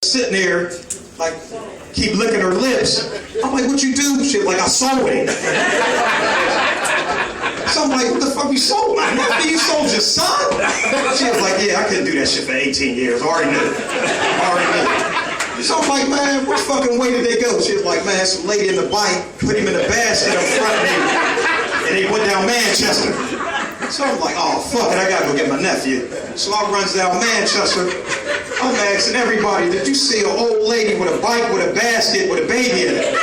Sitting there, like, keep licking her lips. I'm like, what you do? Shit, like, I sold it. So I'm like, what the fuck you sold? My nephew, you sold your son? She was like, yeah, I couldn't do that shit for 18 years. I already knew. So I'm like, man, which fucking way did they go? She was like, man, some lady in the bike put him in a basket up front of me, and they went down Manchester. So I'm like, oh, fuck it, I gotta go get my nephew. So I runs down Manchester. I'm asking everybody, did you see an old lady with a bike with a basket with a baby in it?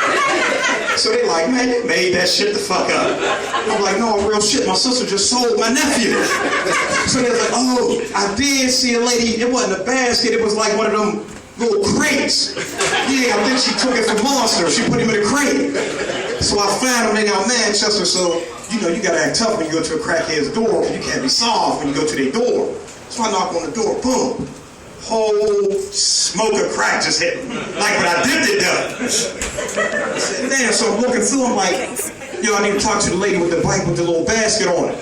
So they like, man, you made that shit the fuck up. I'm like, no, real shit, my sister just sold my nephew. So they're like, oh, I did see a lady, it wasn't a basket, it was like one of them little crates. Yeah, I think she took it from Monster, she put him in a crate. So I found him in Manchester, so, you know, you gotta act tough when you go to a crackhead's door, because you can't be soft when you go to their door. So I knock on the door, boom. Whole smoke of crack just hit me. Like when I dipped it done. I said, damn, so I'm looking through, I'm like, yo, I need to talk to the lady with the bike with the little basket on it.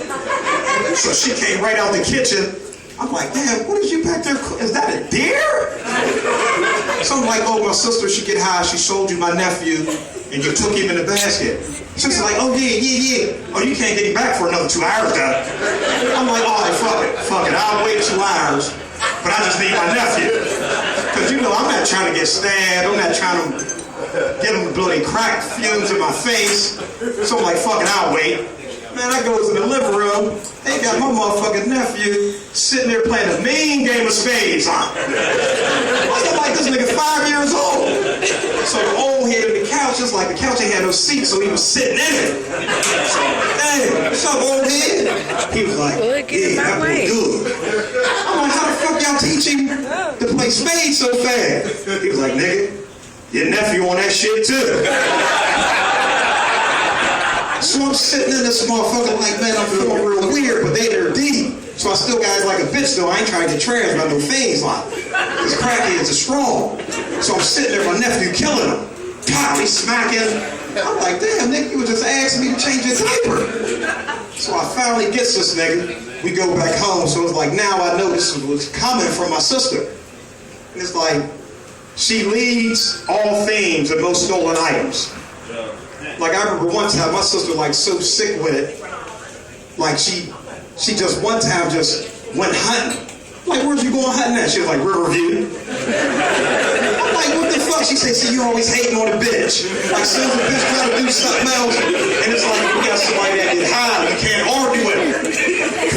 So she came right out the kitchen. I'm like, damn, what is you back there? Is that a deer? So I'm like, oh, my sister, she get high, she sold you my nephew, and you took him in the basket. She's like, oh, yeah. Oh, you can't get him back for another 2 hours, though. I'm like, all right, fuck it. I'll wait 2 hours. But I just need my nephew. Because, you know, I'm not trying to get stabbed. I'm not trying to get them bloody crack fumes in my face. So I'm like, fuck it, I'll wait. Man, I goes in the living room. They got my motherfucking nephew sitting there playing a mean game of spades, huh? I was like, this nigga 5 years old. So the old head of the couch, just like the couch ain't had no seat, so he was sitting in it. So, hey, what's up, old head? He was like, yeah, that was good. I'm like, how the fuck y'all teach him to play spades so fast? He was like, nigga, your nephew on that shit too. So I'm sitting in this motherfucker like, man, I'm feeling real weird, but they're deep. So I still got it like a bitch though. I ain't trying to get trans by no fiends like. Because crackheads are strong. So I'm sitting there, my nephew killing him. Pow, he's smacking. I'm like, damn, nigga, you was just asking me to change your diaper. So I finally gets this nigga. We go back home, so it's like, now I know this was coming from my sister. And it's like, she leads all themes and most stolen items. Like, I remember one time, my sister was like so sick with it, like she just one time just went hunting. Like, where'd you going hunting at? She was like, Riverview. I'm like, what the fuck? She said, see, you always hating on a bitch. Like, soon as a bitch trying to do something else, and it's like, you got somebody that get high, you can't argue with her.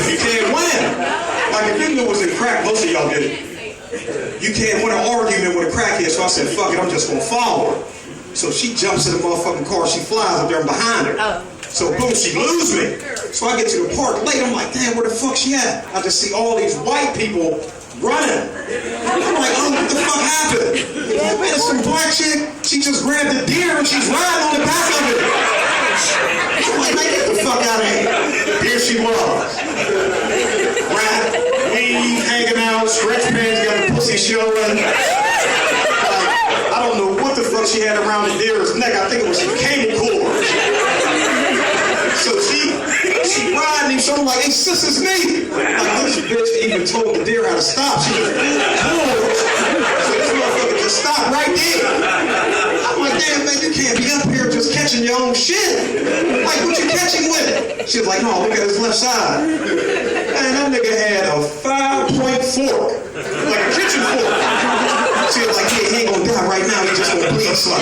You can't win. Like, if you knew it was in crack, most of y'all did it. You can't win an argument with a crackhead, so I said, fuck it, I'm just gonna follow her. So she jumps in the motherfucking car, she flies up there and behind her. So boom, she lose me. So I get to the park late, I'm like, damn, where the fuck she at? I just see all these white people running. I'm like, oh, what the fuck happened? Oh man, some black chick, she just grabbed a deer and she's riding on the back of it. I'm like, man, get the fuck out of here. Here she was. Rat, weed, hanging out, stretch pants, got a pussy showing. I don't know what the fuck she had around the deer's neck. I think it was some cable cords. So she riding him, so I'm like, hey, sis, it's me. Like, this bitch even told the deer how to stop. She just pulled. So this motherfucker just stopped right there. I'm like, damn, man, you can't be up here just catching your own shit. Like, what you catching with? She was like, no, look at his left side. Man, that nigga had a 5-point fork. Like a kitchen fork. She was like, yeah, he ain't gonna die right now, he just gonna bleed slow.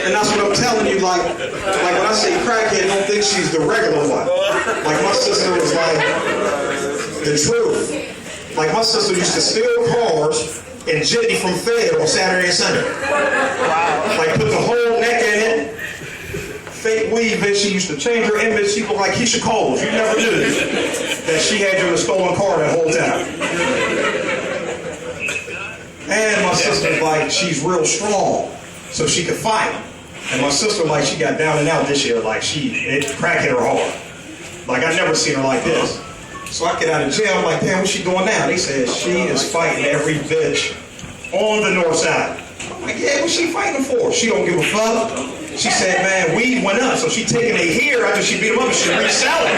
And that's what I'm telling you, like when I say crackhead, don't think she's the regular one. Like my sister was like the truth. Like my sister used to steal cars and jitney from Fed on Saturday and Sunday. Wow. Like put the whole neck in it. Fake weed, bitch. She used to change her image. She looked like Keisha Coles. You never knew that she had you in a stolen car that whole time. And my sister's like, she's real strong, so she could fight. And my sister, like, she got down and out this year. Like, it crack hit her hard. Like, I never seen her like this. So I get out of jail. I'm like, damn, what's she doing now? They said she is fighting every bitch on the north side. I'm like, yeah, what's she fighting for? She don't give a fuck. She said, man, weed went up, so she taking it here after she beat him up and she resell it.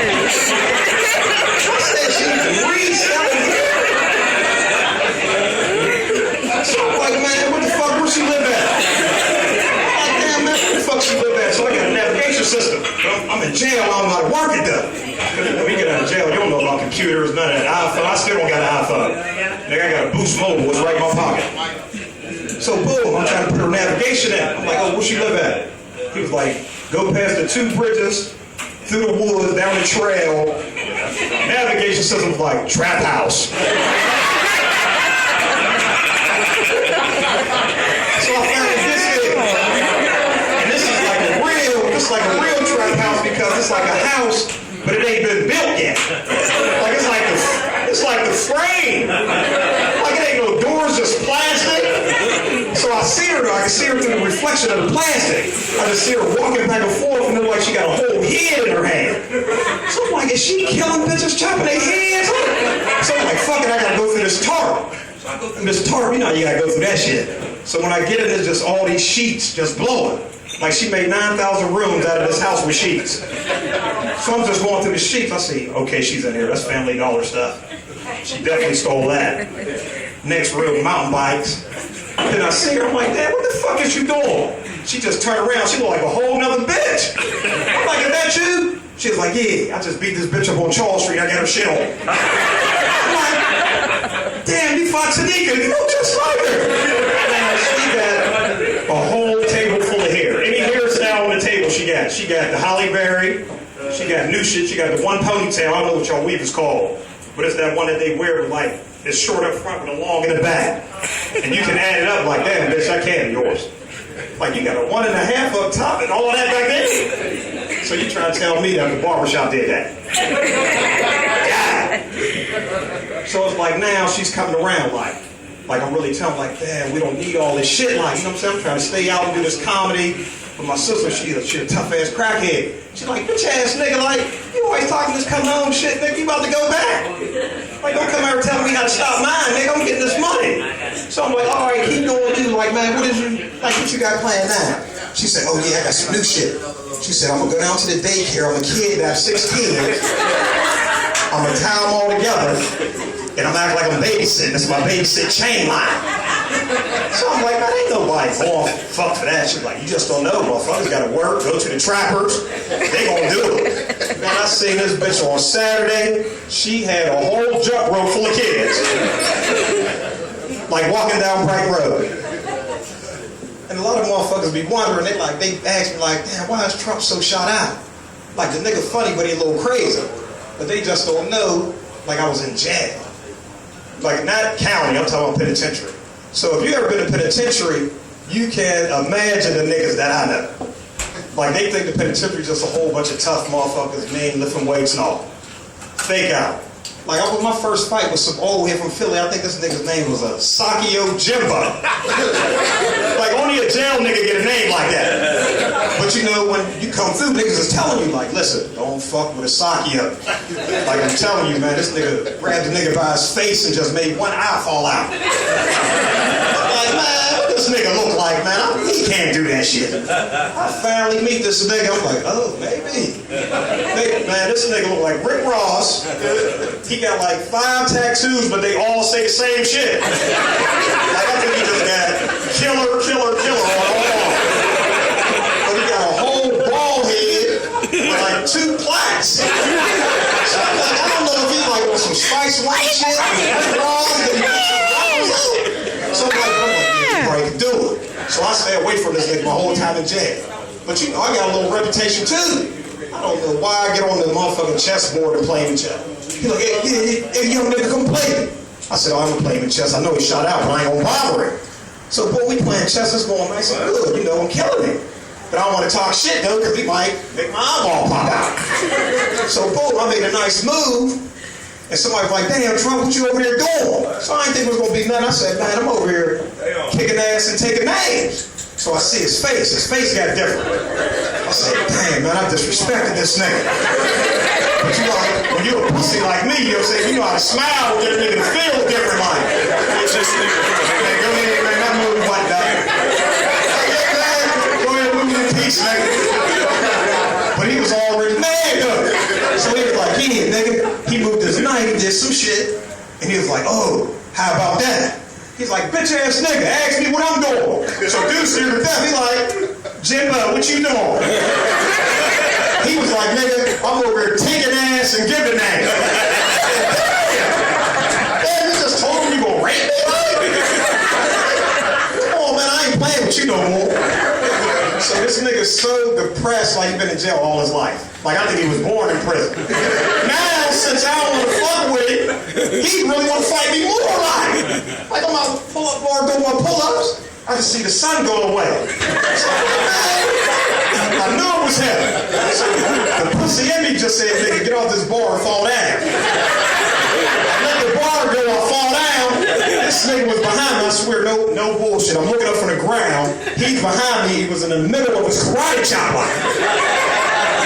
I said, she computers, none of that. iPhone, I still don't got an iPhone. Nigga, I got a Boost Mobile, it's right in my pocket. So boom, I'm trying to put her navigation in. I'm like, oh, where she live at? He was like, go past the 2 bridges, through the woods, down the trail. Navigation system was like, trap house. So I found this here. And this is like a real trap house because it's like a house, but it ain't been built yet. Like it's like the frame. Like it ain't no doors, just plastic. So I can see her through the reflection of the plastic. I just see her walking back and forth and look like she got a whole head in her hand. So I'm like, is she killing bitches, chopping their heads? So I'm like, fuck it, I gotta go through this tarp. So I go through this tarp, you know you gotta go through that shit. So when I get in, there's just all these sheets just blowing. Like she made 9,000 rooms out of this house with sheets. So I'm just going through the sheets. I see, okay, she's in here. That's Family Dollar stuff. She definitely stole that. Next room, mountain bikes. Then I see her, I'm like, Dad, what the fuck is you doing? She just turned around, she looked like a whole nother bitch. I'm like, is that you? She was like, yeah, I just beat this bitch up on Charles Street, I got her shit on. I'm like, damn, you fought Tanika, you look just like her. Man, she got a whole table full of hair. Any hairstyle on the table she got. She got the Holly Berry, she got new shit, she got the one ponytail, I don't know what y'all weave is called, but it's that one that they wear with like, it's short up front but long in the back. And you can add it up like, damn, bitch, I can, yours. Like, you got a 1.5 up top and all that back there. So you trying to tell me that the barbershop did that. God. So it's like now she's coming around like I'm really telling like, damn, we don't need all this shit. Like, you know what I'm saying? I'm trying to stay out and do this comedy. But my sister, she a tough ass crackhead. She's like, bitch ass nigga, like, you always talking this come home shit, nigga, you about to go back. Like, don't come here telling me how to stop mine, nigga, I'm getting this money. So I'm like, all right, keep going, dude. Like, man, what you got planned now? She said, oh yeah, I got some new shit. She said, I'm gonna go down to the daycare, I'm a kid that have 6 kids. I'm gonna tie them all together, and I'm acting like I'm babysitting. This is my babysit chain line. So I'm like, man, ain't nobody going fuck for that. She's like, you just don't know, motherfuckers gotta work, go to the trappers, they gonna do it. Man, I seen this bitch on Saturday, she had a whole jump rope full of kids. Like walking down Bright Road. And a lot of motherfuckers be wondering, they ask me like, damn, why is Trump so shot out? Like the nigga funny, but he a little crazy. But they just don't know, like I was in jail. Like not county, I'm talking about penitentiary. So if you ever been in penitentiary, you can imagine the niggas that I know. Like they think the penitentiary is just a whole bunch of tough motherfuckers, men lifting weights and all. Fake out. Like I was my first fight with some old head from Philly. I think this nigga's name was Sakio Jimbo. Like only a jail nigga get a name like that. But you know when you come through, niggas is telling you like, listen, don't fuck with a Sakio. Like I'm telling you, man, this nigga grabbed the nigga by his face and just made one eye fall out. Like man, what this nigga look like, man? He can't do that shit. I finally meet this nigga. I'm like, oh maybe. Man, this nigga look like Rick Ross. He got like 5 tattoos, but they all say the same shit. Like I think he just got killer on all. But he got a whole bald head with like 2 plaques. So I'm like, I don't know if he like some Spice White shit. So I'm like, I can do it. So I stay away from this nigga my whole time in jail. But you know, I got a little reputation too. I don't know why I get on the motherfucking chessboard and play with chess. He's like, hey, young nigga, come play. I said, oh, I'm gonna play him in chess. I know he shot out, but I ain't gonna bother him. So, boy, we playing chess, it's going nice and good. You know, I'm killing him. But I don't want to talk shit, though, because he might make my eyeball pop out. So, boom, I made a nice move. And somebody was like, damn, Trump, what you over there doing? So I didn't think it was going to be nothing. I said, man, I'm over here kicking ass and taking names. So I see his face. His face got different. I said, damn, man, I disrespected this nigga. But you know, when you're a pussy like me, you know what I'm saying? You know how to smile with that nigga to feel different like. It's just man, go ahead, man, that movie white dog. Go ahead, move in peace, nigga. But he was already mad, though. So he was like, yeah, nigga. He moved his knife, did some shit, and he was like, oh, how about that? He's like, bitch ass nigga, ask me what I'm doing. So dude stared to death, he like, Jimbo, what you doing? He was like, nigga, I'm over here taking ass and giving ass. nigga's so depressed like he been in jail all his life. Like I think he was born in prison. Now, since I don't want to fuck with him, he really want to fight me more like I'm out to pull up bar doing my pull-ups. I just see the sun go away. I knew it was him. The pussy in me just said, nigga, get off this bar and fall down. I let the bar go, I fall down. This nigga was behind me, I swear, no bullshit. I'm looking up from the ground. He's behind me. He was in the middle of his karate chop line.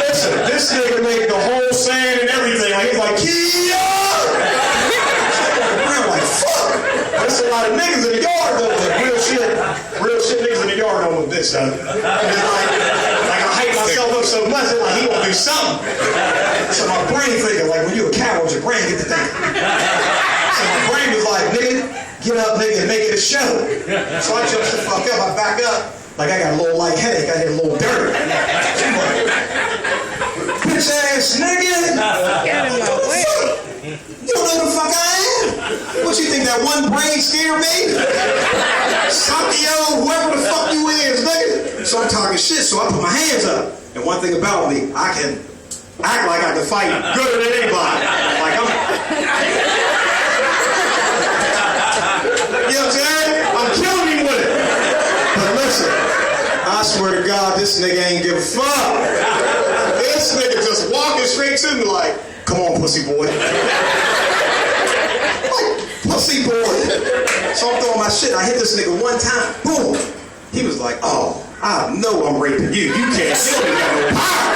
Listen, this nigga made the whole sand and everything. He's like, Kia! I'm like, fuck! There's a lot of niggas in the yard, though. Like, real shit niggas in the yard know what this does. It's like I hype myself up so much, it's like he gonna do something. So my brain thinking, like, when you a coward, your brain get the thing. So my brain was like, nigga, get up, nigga, and make it a show. So I jumped the fuck up, I back up. Like I got a little light headache, I hit a little dirt. Bitch ass nigga! Get in my way. You don't know who the fuck I am? What you think, that one brain scared me? Sakio, whoever the fuck you is, nigga. So I'm talking shit, so I put my hands up. And one thing about me, I can act like I can fight gooder than anybody. Like I'm... You know what I'm saying? I'm killing him with it. But listen, I swear to God, this nigga ain't give a fuck. This nigga just walking straight to me like, come on, pussy boy. Like, pussy boy. So I'm throwing my shit. I hit this nigga one time. Boom. He was like, oh, I know I'm raping you. You can't. You don't even got no power.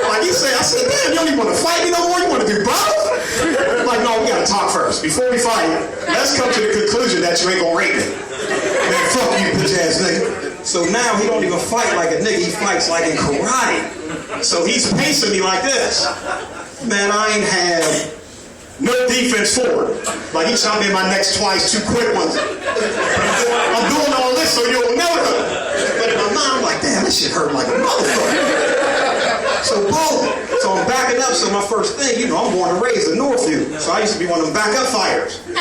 Like he said, I said, damn, you don't even want to fight me no more? You want to do both? Like, no, we got to talk first. Before we fight, let's come to the conclusion that you ain't going to rape me. Man, fuck you, bitch ass nigga. So now he don't even fight like a nigga. He fights like in karate. So he's pacing me like this. Man, I ain't have no defense forward. Like he shot me in my necks twice, 2 quick ones. I'm doing all this so you'll know it. But in my mind, I'm like, damn, this shit hurt like a motherfucker. So boom. So I'm backing up. So my first thing, you know, I'm born and raised in Northview. So I used to be one of them backup fighters. And I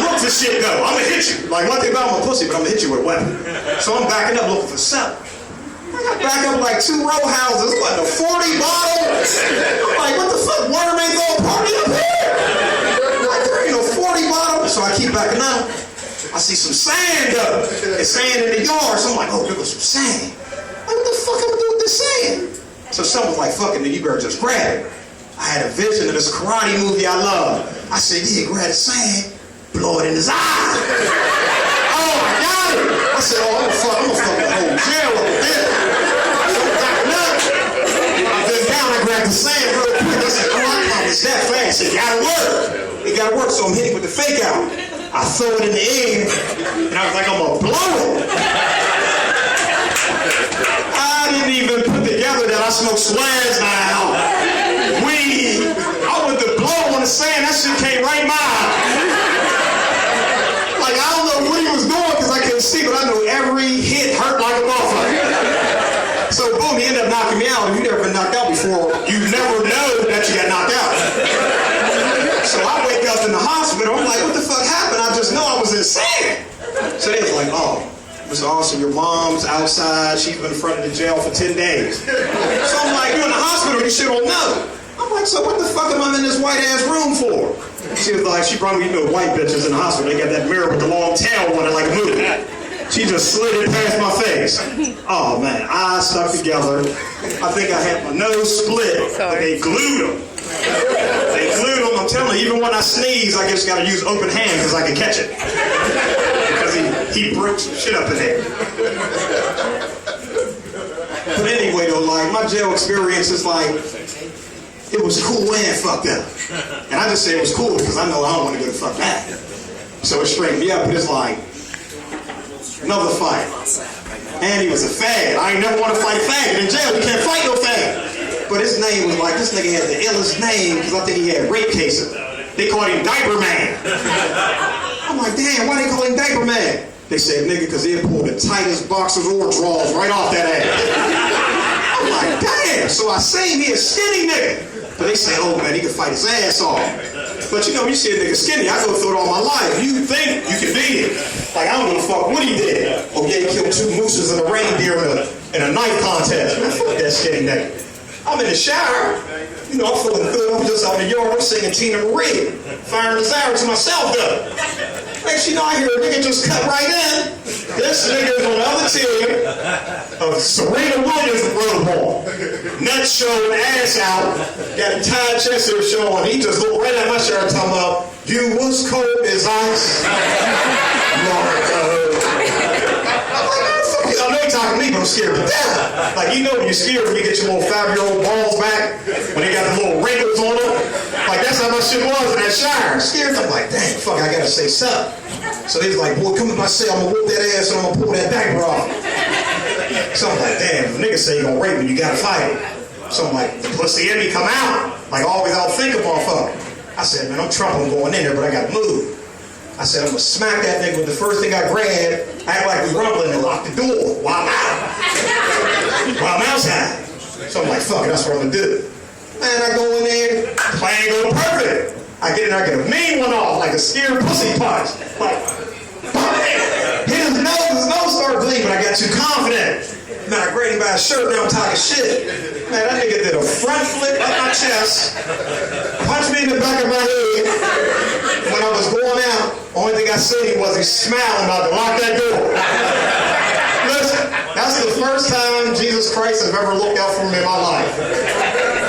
look for shit go. I'm gonna hit you. Like one thing about my pussy, but I'm gonna hit you with a weapon. So I'm backing up looking for something. I got back up like 2 row houses, what, a 40 bottle? I'm like, what the fuck, water ain't gonna party up here? Like, there ain't no 40 bottle. So I keep backing up. I see some sand up. It's sand in the yard. So I'm like, oh, there goes some sand. Like, what the fuck am I doing with this sand? So someone was like, fuck it, you better just grab it. I had a vision of this karate movie I love. I said, yeah, grab the sand, blow it in his eye. Oh, I got it. I said, oh, I'm gonna fuck the whole jail up there. I grabbed the sand real quick. I said, oh, I promise that fast. It gotta work. It gotta work. So I'm hitting with the fake out. I throw it in the air, and I was like, I'm gonna blow it. I didn't even put together that I smoke swags now. Weed. I went to blow on the sand. That shit came right in my eye. Like, I don't know what he was doing because I couldn't see, but I know every hit hurt like a motherfucker. So boom, he ended up knocking me out. If you've never been knocked out before, you never know that you got knocked out. So I wake up in the hospital. I'm like, what the fuck happened? I just know I was insane. So they was like, oh, Mr. Austin, your mom's outside. She's been in front of the jail for 10 days. So I'm like, you're in the hospital. You shit don't know. I'm like, so what the fuck am I in this white ass room for? She was like, she brought me, you know, white bitches in the hospital. They got that mirror with the long tail on it like a movie. She just slid it past my face. Oh man, eyes stuck together. I think I had my nose split, but they glued them. They glued them. I'm telling you, even when I sneeze, I just gotta use open hand because I can catch it. Because he broke some shit up in there. But anyway, though, like my jail experience is like, it was cool and fucked up. And I just say it was cool because I know I don't want to go to fuck back. So it straightened me up, but it's like, another fight. And he was a fag. I ain't never want to fight a faggot in jail. You can't fight no fag. But his name was like, this nigga had the illest name because I think he had rape cases. They called him Diaper Man. I'm like, damn, why they call him Diaper Man? They said, nigga, because he'll pull the tightest boxers or drawers right off that ass. I'm like, damn. So I seen he a skinny nigga. But they say, oh man, he can fight his ass off. But you know, you see a nigga skinny, I go through it all my life. You think you can beat it. Like, I don't give a fuck what he did. Okay, he killed 2 mooses and a reindeer in a knife contest. Man, fuck that skinny nigga. I'm in the shower. You know, I'm feeling good. I'm just out in the yard. I'm singing Tina Marie. Firing Desire to myself, though. Next you know, I hear a nigga just cut right in. This nigga is on the other team of Serena Williams rollerball. Nuts showing, ass out. Got a tied chest here showing. He just looked right at my shirt talking about, you was cold as ice. I know you're talking to me, but I'm scared to death. Like, you know when you're scared when you get your little 5-year-old balls back, when they got the little wrinkles on them. Like, that's how my shit was in that shower. Scared. I'm like, dang, fuck, I gotta say something. So he's like, boy, come to my cell, I'm gonna whoop that ass and I'm gonna pull that back off. So I'm like, damn, the nigga say you gonna rape me, you gotta fight him. So I'm like, the pussy in me come out. Like, always I'll think of motherfucker. I said, man, I'm Trump, I'm going in there, but I gotta move. I said, I'm gonna smack that nigga with the first thing I grab, act like we rumbling and lock the door while I'm out. While I'm outside. So I'm like, fuck it, that's what I'm gonna do. Man, I go in there, plan go perfect. I get in there, I get a mean one off, like a scared pussy punch. Like, hit his nose started bleeding, but I got too confident. Man, I grabbed him by his shirt, now I'm talking shit. Man, that nigga did a front flip up my chest, punched me in the back of my head. When I was going out, only thing I seen was he smiling about to lock that door. Listen, that's the first time Jesus Christ has ever looked out for me in my life.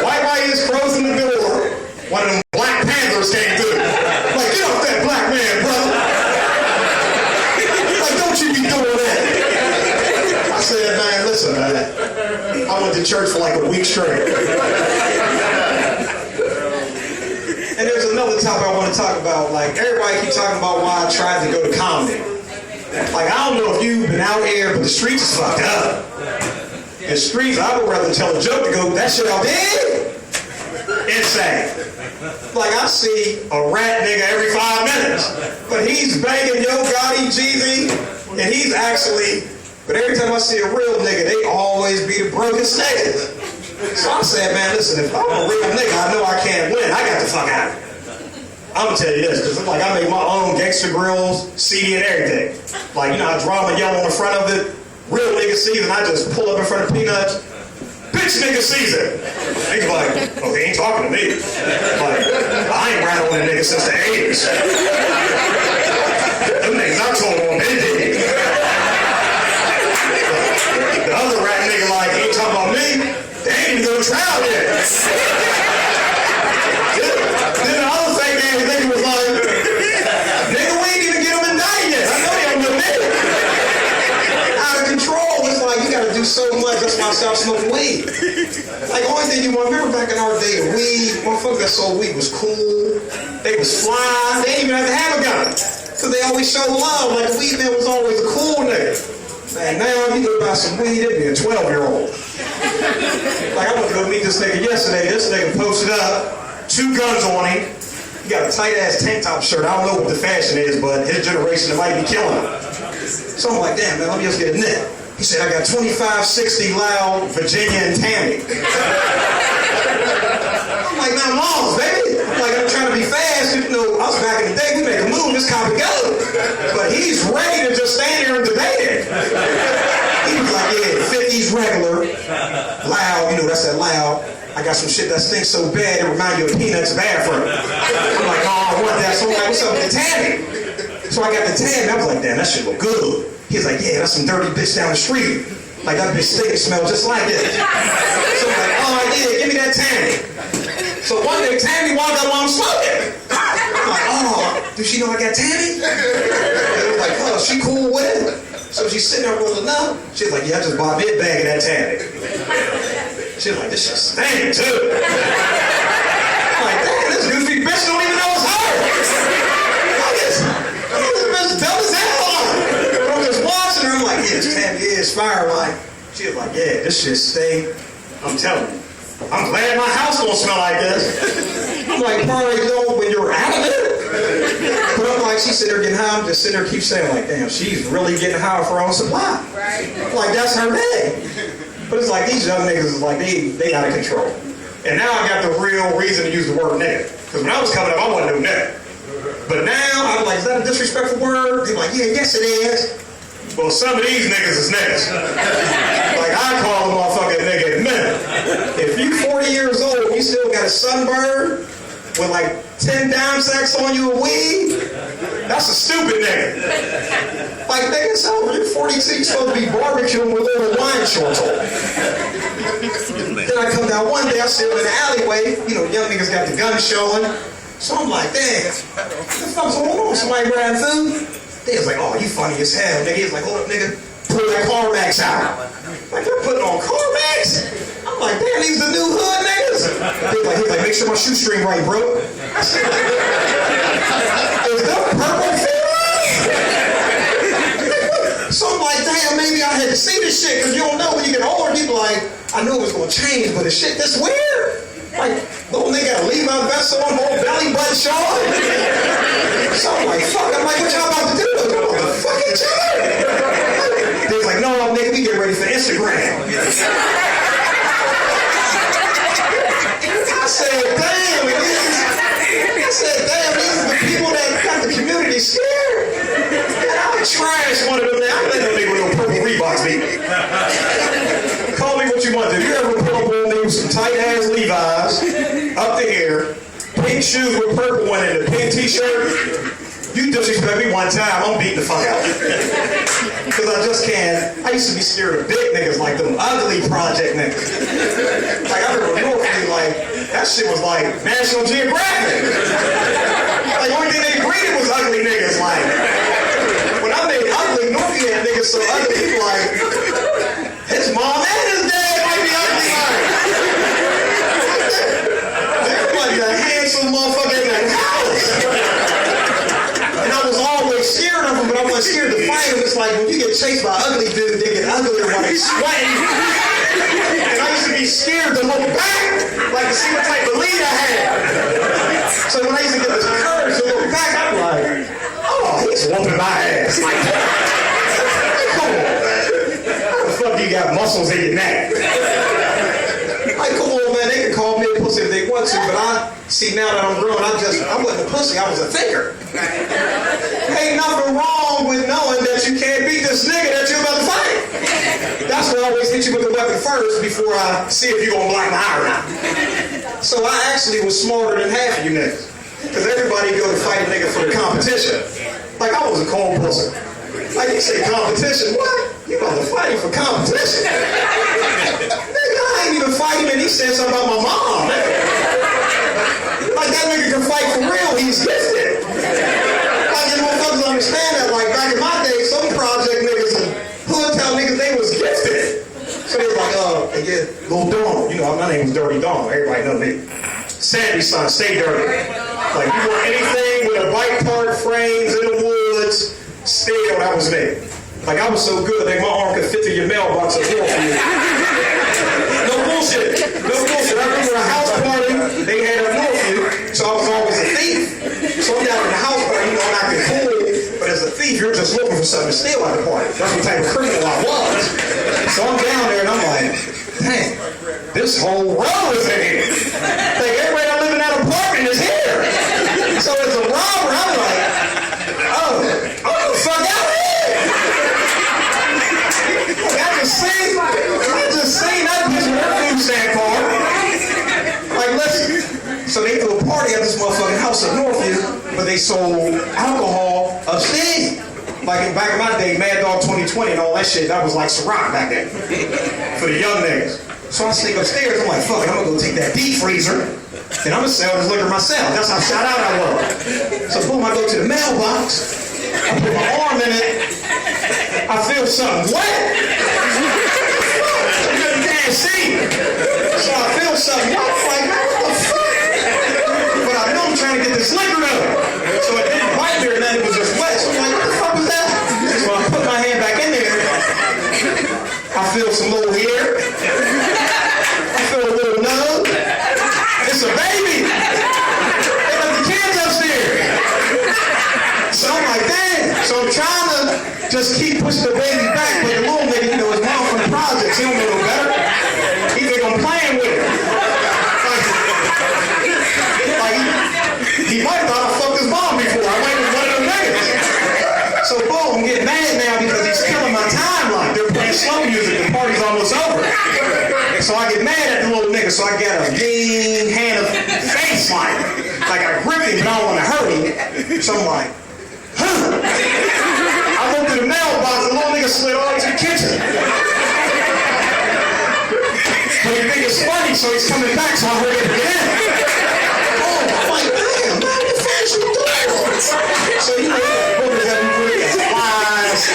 While he was closing the door, one of them Black Panthers came through. Like, get off that black man, brother. Like, don't you be doing that. I said, man, listen, man. I went to church for like a week straight. And there's another topic I want to talk about. Like, everybody keep talking about why I tried to go to comedy. Like, I don't know if you've been out here, but the streets is fucked up. In the streets, I would rather tell a joke to go, that shit out there, insane. Like, I see a rat nigga every 5 minutes, but he's banging Yo Gotti, Jeezy, and he's actually, but every time I see a real nigga, they always be the brokest niggas. So I said, man, listen, if I'm a real nigga, I know I can't win. I got the fuck out of it. I'm gonna tell you this, because like I make my own Gangsta Grills, CD and everything. Like, you know how drama yell on the front of it? Real nigga season, I just pull up in front of Peanuts. Bitch nigga season. He's like, oh, he ain't talking to me. Like, I ain't rattling a nigga since the 80s. Them niggas I told on they did. The other rat nigga like, he ain't talking about me. They ain't even go to trial yet. Then the other thing that nigga was like, nigga, we ain't even get him indicted yet. I know they ain't with me. Out of control. It's like, you gotta do so much. That's why I stopped smoking weed. Like, only thing you want, remember back in our day, weed, motherfuckers that sold weed was cool. They was fly. They didn't even have to have a gun. So they always showed love. Like, the weed man was always a cool nigga. Man, now you go buy some weed, it'd be a 12-year-old. Like, I went to go meet this nigga yesterday. This nigga posted up, 2 guns on him. He got a tight-ass tank top shirt. I don't know what the fashion is, but his generation, it might be killing him. So I'm like, damn, man, let me just get a nip. He said, I got 2560 Loud, Virginia, and Tammy. I'm like, man, I'm lost, baby. Like, I'm trying to be fast. You know, I was back in the day, we make a move, this copy go. But he's ready to just stand here and debate it. He was like, yeah, 50s regular, Loud, you know, that's that Loud. I got some shit that stinks so bad, it reminds you of Peanuts bathroom. I'm like, oh, I want that. So I'm like, what's up with the Tammy? So I got the Tammy. I was like, damn, that shit look good. He's like, yeah, that's some dirty bitch down the street. Like, that bitch steak smell just like this. So I'm like, oh, yeah, give me that Tammy. So one day, Tammy walked up while I'm smoking. I'm like, oh, does she know I got Tammy? And I'm like, oh, she cool with it? So she's sitting there rolling up. She's like, yeah, I just bought me a bag of that Tammy. She's like, this shit's stinking too. I'm like, damn, this goofy bitch don't even know it's her. This bitch dumb as hell. I'm just watching her. I'm like, yeah, this Tammy is fire. Like, she was like, yeah, this shit stink. I'm telling you. I'm glad my house don't smell like this. I'm like, probably know when you're out of it. But I'm like, she's sitting there getting high. I'm just sitting there keep saying, like, damn, she's really getting high for her own supply. Right. Like, that's her day. But it's like, these young niggas is like, they out of control. And now I got the real reason to use the word nigga. Because when I was coming up, I wasn't no nigga. But now, I'm like, is that a disrespectful word? They're like, yeah, yes it is. Well, some of these niggas is niggas. Like, I call a motherfucker nigga at minute. If you 40 years old and you still got a sunburn with like 10 dime sacks on you a weed, that's a stupid nigga. Like, nigga, so you're 42, you're supposed to be barbecuing with little wine shorts on. Then I come down one day, I see him in the alleyway, you know, young niggas got the gun showing. So I'm like, damn, what the fuck's going on? Somebody grabbing food? They was like, oh, you funny as hell, nigga. He was like, hold up, nigga, pull that CarMax out. Like, you're putting on CarMax? I'm like, damn, these the new hood niggas. He was like, make sure my shoestring right, bro. I said, is that purple fit right? So I'm like, damn, maybe I had to see this shit, because you don't know when you get older, people like, I knew it was going to change, but the shit, that's weird. Like, little nigga got a Levi vest on, whole belly button showing. So I'm like, fuck, I'm like, what y'all about to do? I'm about to fuck each other. They was like, no, nigga, we get ready for Instagram. I said, damn, these are the people that got the community scared. And I would trash one of them now. I let no nigga with no purple Reeboks, baby. Call me what you want to do. You ever put up on me with some tight-ass Levi's, up the ear, pink shoes with purple one in the pink t-shirt? You disrespect me one time, I'm beating the fuck out. Because I just can't. I used to be scared of big niggas, like them ugly project niggas. Like, I remember Northview, like, that shit was like National Geographic. Like, the only thing they greeted was ugly niggas. Like, when I made ugly, Northview had niggas so ugly, people like, his mom and his dad might be ugly. They're like the handsome motherfucker in that house. And I was always scared of them, but I wasn't scared to fight them. It's like when you get chased by ugly dudes, they get uglier while they sweating. And I used to be scared to look back, like to see what type of lead I had. So when I used to get this courage to look back, I'm like, oh, he's whooping my ass. Like, come on, man. How the fuck you got muscles in your neck? Like, come on, man, they can call me a pussy if they want to, but I see now that I'm grown, I wasn't a pussy, I was a thinker. Ain't nothing wrong with knowing that you can't beat this nigga that you're about to fight. That's why I always hit you with the weapon first before I see if you're gonna block my eye or not. So I actually was smarter than half of you niggas. Because everybody go to fight a nigga for the competition. Like, I was a cold pussy. Like, you say competition, what? You about to fight him for competition? I ain't even fighting and he said something about my mom. Like, that nigga can fight for real, he's gifted. Like, you motherfuckers understand that. Like, back in my day, some project niggas and hood town niggas, they was gifted. So they was like, again, Lil Dawn. You know, my name was Dirty Dawn. Everybody know me. Sandy son, stay dirty. Like, you want anything with a bike park, frames in the woods, still, that was me. Like, I was so good that my arm could fit through your mailbox at Northview. No bullshit. No bullshit. I remember a house party they had at Northview, so I was always a thief. So I'm down in the house party, you know, I'm acting cool, but as a thief, you're just looking for something to steal at the party. That's what type of criminal I was. So I'm down there and I'm like, dang, this whole row is in here. Like, everybody that live in that apartment is here. So as a robber, I'm like, oh, the fuck out of here. I just seen that bitch with her food stamp card. Like, listen. So they threw a party at this motherfucking house in Northview, but they sold alcohol obscene. Like, back in my day, Mad Dog 2020 and all that shit, that was like Ciroc back then. For the young niggas. So I sneak upstairs, I'm like, fuck it, I'm gonna go take that deep freezer, and I'm gonna sell this liquor myself. That's how shot out I was. So boom, I go to the mailbox, I put my arm in it, I feel something wet. You can't see. So I feel something wet. I'm like, man, what the fuck? But I know I'm trying to get this liquor out. So it didn't bite me or nothing, it was just wet. So I'm like, what the fuck was that? So I put my hand back in there. I feel some little hair. I feel a little nub. It's a baby. They let the kids upstairs. So I'm like, damn. So I'm trying to just keep pushing the baby back, but the little nigga, you know, his mom from the projects, he don't know no better. He think I'm playing with him. Like, So I get mad at the little nigga, so I got a mean hand of face like I grip him, but I don't want to hurt him. So I'm like, huh? I go through the mailbox, the little nigga slid all into the kitchen. But he think it's funny, so he's coming back, so I hurry up and get in. Oh, I'm like, damn, man, what the fuck you doing? So you know, boogers everywhere, flies.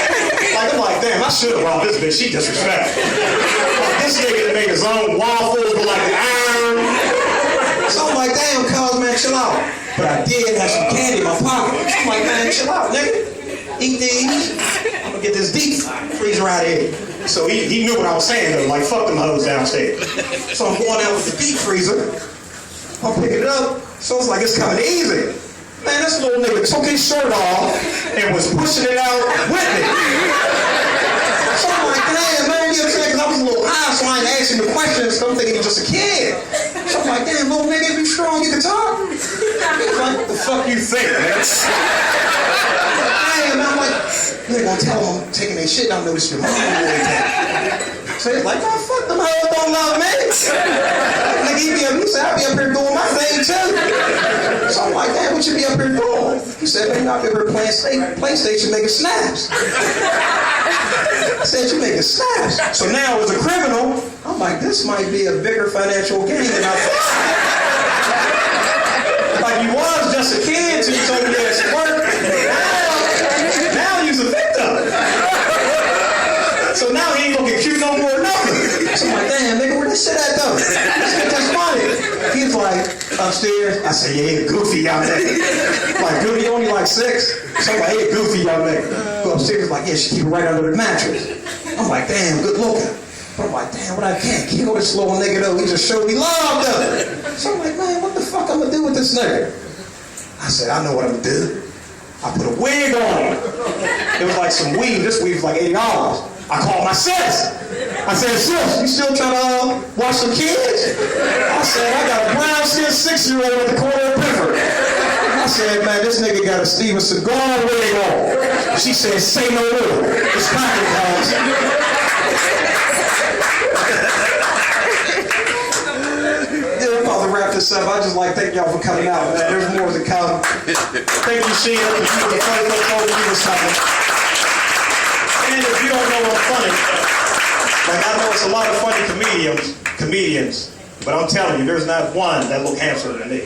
Like, I'm like, damn, I should have robbed this bitch. She disrespectful. Like, this nigga make his own waffles with like an iron. So I'm like, damn, cuz, man, chill out. But I did have some candy in my pocket. I'm like, man, chill out, nigga. Eat these. I'm gonna get this deep freezer out of here. So he knew what I was saying though, like fuck them hoes downstairs. So I'm going out with the deep freezer. I'm picking it up. So it's like it's coming easy. Man, this little nigga took his shirt off and was pushing it out with me. So I'm like, damn, man, you know what I'm saying? Because I was a little high, so I ain't asking the questions, so I'm thinking he was just a kid. So I'm like, damn, little nigga, if you strong, you can talk. He's like, what the fuck you think, man? Damn, I'm like, you ain't gonna tell them I'm taking their shit, I notice your mom really take. So he's like, oh, fuck them hoes don't love me. Nigga, he said, I'll be up here doing my thing too. So I'm like, damn, what you be up here doing? He said, man, I'll be up here playing PlayStation making snaps. I said, you making snaps? So now as a criminal, I'm like, this might be a bigger financial gain than I thought. Like you was just a kid till you told me that it's work. Now you's a victim. So now he ain't gonna get cute no more or nothing. So I'm like, damn, nigga, where this shit at though? This shit just funny. He's like, upstairs. I said, yeah, he goofy, young nigga. Like, Goofy only like 6. So I'm like, hey, goofy, young nigga. Go upstairs, like, yeah, she keep it right under the mattress. I'm like, damn, good looking. But I'm like, damn, what I can't kill this little nigga though. He just showed me love though. So I'm like, man, what the fuck I'm gonna do with this nigga? I said, I know what I'm gonna do. I put a wig on him. It was like some weave. This weave was like $80. I called my sis. I said, sis, you still trying to watch some kids? I said, I got a brown skin 6-year-old at the corner of Pifford. I said, man, this nigga got a Steven Seagal wig on. She said, say no more. It's pocket calls. Yeah, I'm about to wrap this up. I just like thank y'all for coming out, man. There's more to come. Thank you, Sheena, for you the funny look over you or something. And if you don't know I'm funny, like I know it's a lot of funny comedians, but I'm telling you, there's not one that look handsomer than me.